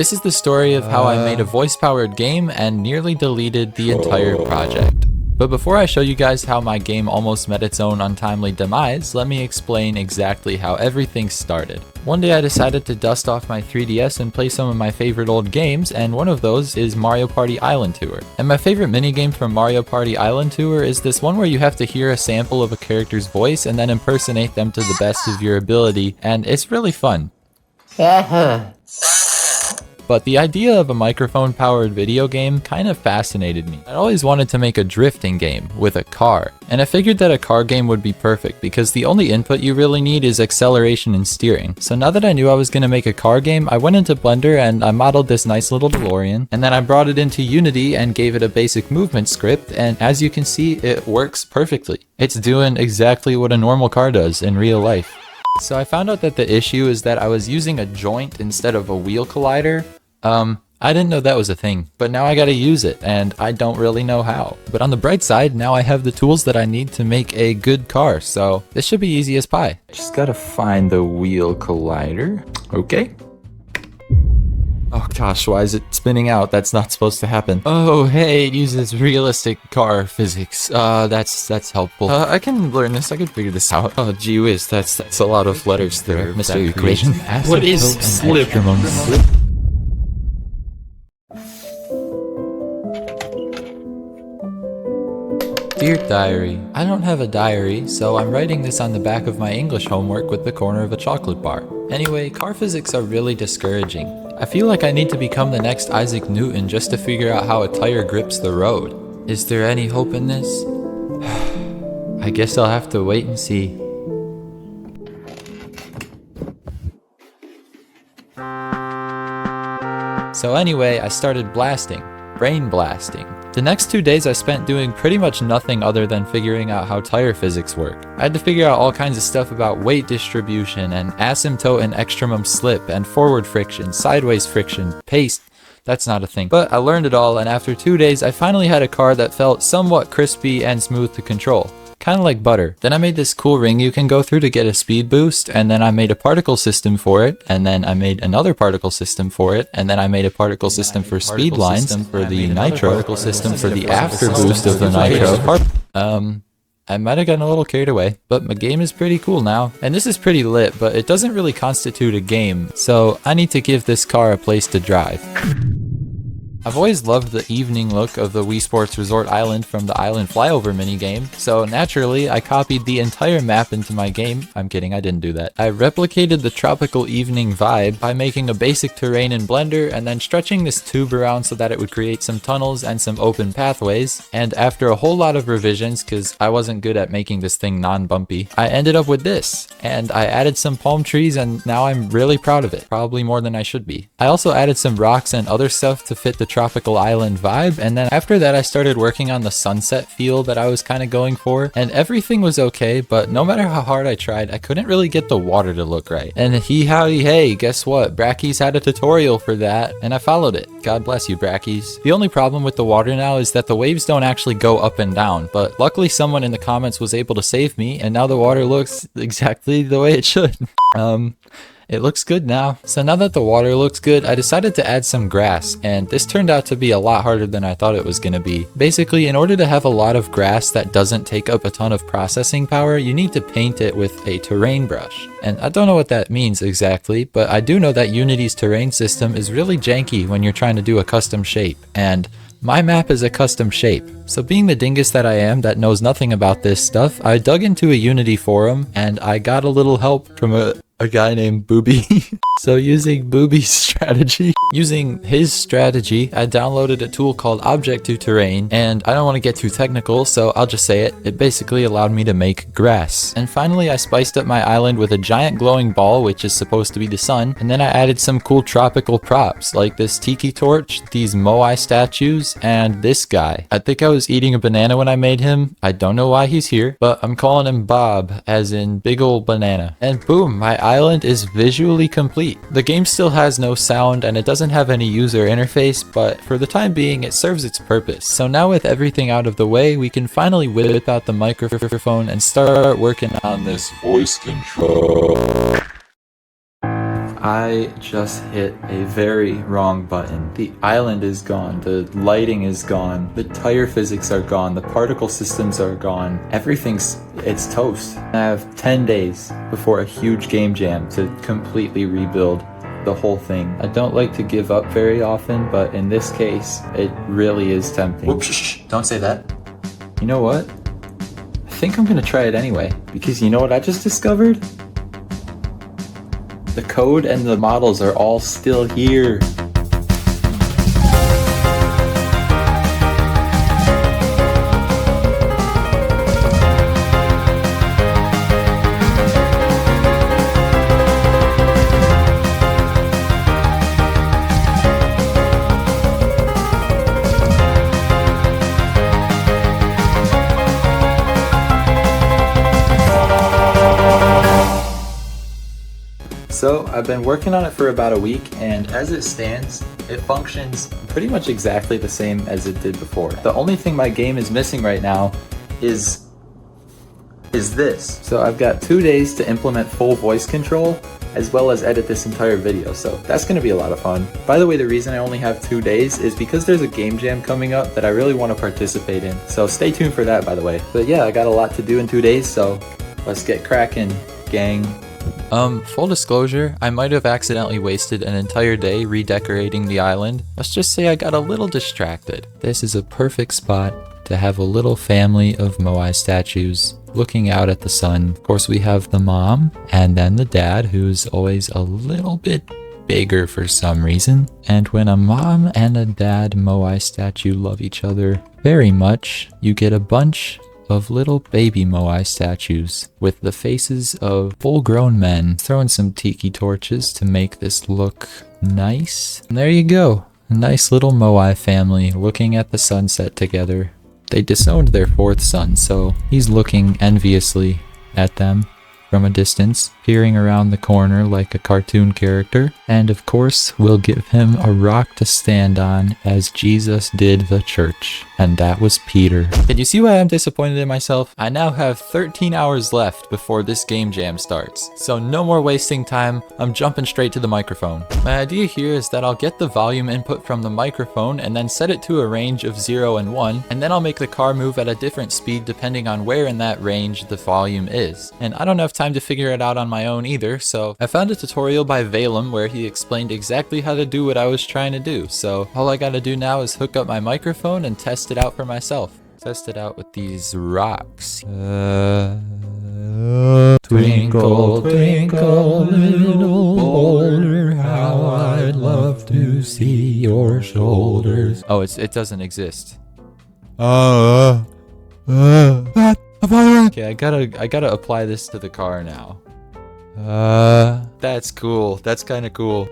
This is the story of how I made a voice-powered game and nearly deleted the entire project. But before I show you guys how my game almost met its own untimely demise, let me explain exactly how everything started. One day I decided to dust off my 3DS and play some of my favorite old games, and one of those is Mario Party Island Tour. And my favorite minigame from Mario Party Island Tour is this one where you have to hear a sample of a character's voice and then impersonate them to the best of your ability, and it's really fun. But the idea of a microphone-powered video game kind of fascinated me. I'd always wanted to make a drifting game with a car, and I figured that a car game would be perfect because the only input you really need is acceleration and steering. So now that I knew I was going to make a car game, I went into Blender and I modeled this nice little DeLorean, and then I brought it into Unity and gave it a basic movement script, and as you can see, it works perfectly. It's doing exactly what a normal car does in real life. So I found out that the issue is that I was using a joint instead of a wheel collider. I didn't know that was a thing, but now I gotta use it, and I don't really know how. But on the bright side, now I have the tools that I need to make a good car, so this should be easy as pie. Just gotta find the wheel collider. Okay. Oh gosh, why is it spinning out? That's not supposed to happen. Oh, hey, it uses realistic car physics. That's helpful. I can learn this. I can figure this out. Oh, gee whiz, that's a lot of letters there, Mr. Equation. What is slip? Dear Diary, I don't have a diary, so I'm writing this on the back of my English homework with the corner of a chocolate bar. Anyway, car physics are really discouraging. I feel like I need to become the next Isaac Newton just to figure out how a tire grips the road. Is there any hope in this? I guess I'll have to wait and see. So anyway, I started blasting. Brain blasting. The next 2 days I spent doing pretty much nothing other than figuring out how tire physics work. I had to figure out all kinds of stuff about weight distribution and asymptote and extremum slip and forward friction, sideways friction, pace. That's not a thing. But I learned it all, and after 2 days I finally had a car that felt somewhat crispy and smooth to control. Kind of like butter. Then I made this cool ring you can go through to get a speed boost, and then I made a particle system for it, and then I made another particle system for it, and then I made a particle system for speed lines, for the nitro, particle system for the after boost of the nitro. I might have gotten a little carried away, but my game is pretty cool now. And this is pretty lit, but it doesn't really constitute a game, so I need to give this car a place to drive. I've always loved the evening look of the Wii Sports Resort Island from the Island Flyover minigame, so naturally I copied the entire map into my game. I'm kidding, I didn't do that. I replicated the tropical evening vibe by making a basic terrain in Blender and then stretching this tube around so that it would create some tunnels and some open pathways. And after a whole lot of revisions, because I wasn't good at making this thing non-bumpy, I ended up with this. And I added some palm trees and now I'm really proud of it. Probably more than I should be. I also added some rocks and other stuff to fit the tropical island vibe, and then after that I started working on the sunset feel that I was kind of going for, and everything was okay, but no matter how hard I tried, I couldn't really get the water to look right. And howdy hey, guess what? Brackies had a tutorial for that, and I followed it. God bless you, Brackies. The only problem with the water now is that the waves don't actually go up and down, but luckily someone in the comments was able to save me, and now the water looks exactly the way it should. It looks good now. So now that the water looks good, I decided to add some grass, and this turned out to be a lot harder than I thought it was going to be. Basically, in order to have a lot of grass that doesn't take up a ton of processing power, you need to paint it with a terrain brush. And I don't know what that means exactly, but I do know that Unity's terrain system is really janky when you're trying to do a custom shape, and my map is a custom shape. So being the dingus that I am that knows nothing about this stuff, I dug into a Unity forum and I got a little help from a guy named Booby. So using Booby's strategy, using his strategy, I downloaded a tool called Object to Terrain, and I don't want to get too technical, so I'll just say it. It basically allowed me to make grass. And finally, I spiced up my island with a giant glowing ball, which is supposed to be the sun, and then I added some cool tropical props, like this tiki torch, these moai statues, and this guy. I think I was eating a banana when I made him. I don't know why he's here, but I'm calling him Bob, as in big ol' banana. And boom, my island is visually complete. The game still has no sound and it doesn't have any user interface, but for the time being it serves its purpose. So now with everything out of the way, we can finally whip out the microphone and start working on this voice control. I just hit a very wrong button. The island is gone, the lighting is gone, the tire physics are gone, the particle systems are gone. It's toast. I have 10 days before a huge game jam to completely rebuild the whole thing. I don't like to give up very often, but in this case, it really is tempting. Whoops, shh, don't say that. You know what? I think I'm gonna try it anyway, because you know what I just discovered? The code and the models are all still here. So I've been working on it for about a week, and as it stands, it functions pretty much exactly the same as it did before. The only thing my game is missing right now is this. So I've got 2 days to implement full voice control, as well as edit this entire video, so that's gonna be a lot of fun. By the way, the reason I only have 2 days is because there's a game jam coming up that I really want to participate in, so stay tuned for that, by the way. But yeah, I got a lot to do in 2 days, so let's get cracking, gang. Full disclosure, I might have accidentally wasted an entire day redecorating the island. Let's just say I got a little distracted. This is a perfect spot to have a little family of moai statues looking out at the sun. Of course, we have the mom and then the dad, who's always a little bit bigger for some reason. And when a mom and a dad moai statue love each other very much, you get a bunch of little baby moai statues with the faces of full-grown men, throwing some tiki torches to make this look nice. And there you go, a nice little moai family looking at the sunset together. They disowned their 4th son, so he's looking enviously at them from a distance, peering around the corner like a cartoon character. And of course, we'll give him a rock to stand on as Jesus did the church. And that was Peter. Can you see why I'm disappointed in myself? I now have 13 hours left before this game jam starts. So no more wasting time, I'm jumping straight to the microphone. My idea here is that I'll get the volume input from the microphone and then set it to a range of 0 and 1, and then I'll make the car move at a different speed depending on where in that range the volume is. And I don't have time to figure it out on my own either, so I found a tutorial by Valem where he explained exactly how to do what I was trying to do. So all I gotta do now is hook up my microphone and test it out for myself. Test it out with these rocks. Twinkle, twinkle, little boulder, how I'd love to see your shoulders. Oh, it doesn't exist. Okay, I gotta apply this to the car now. That's cool. That's kind of cool.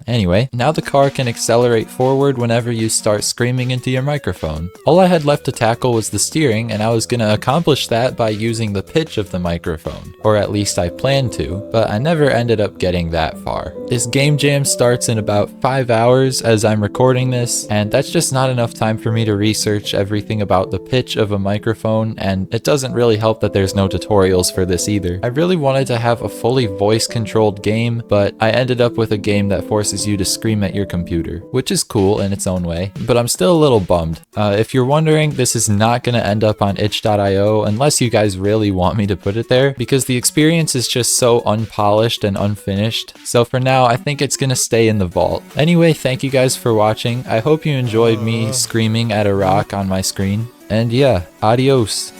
Anyway, now the car can accelerate forward whenever you start screaming into your microphone. All I had left to tackle was the steering, and I was gonna accomplish that by using the pitch of the microphone. Or at least I planned to, but I never ended up getting that far. This game jam starts in about 5 hours as I'm recording this, and that's just not enough time for me to research everything about the pitch of a microphone, and it doesn't really help that there's no tutorials for this either. I really wanted to have a fully voice-controlled game, but I ended up with a game that forces you to scream at your computer, which is cool in its own way, but I'm still a little bummed. If you're wondering, this is not going to end up on itch.io unless you guys really want me to put it there, because the experience is just so unpolished and unfinished. So for now, I think it's going to stay in the vault. Anyway, thank you guys for watching. I hope you enjoyed me screaming at a rock on my screen. And yeah, adios.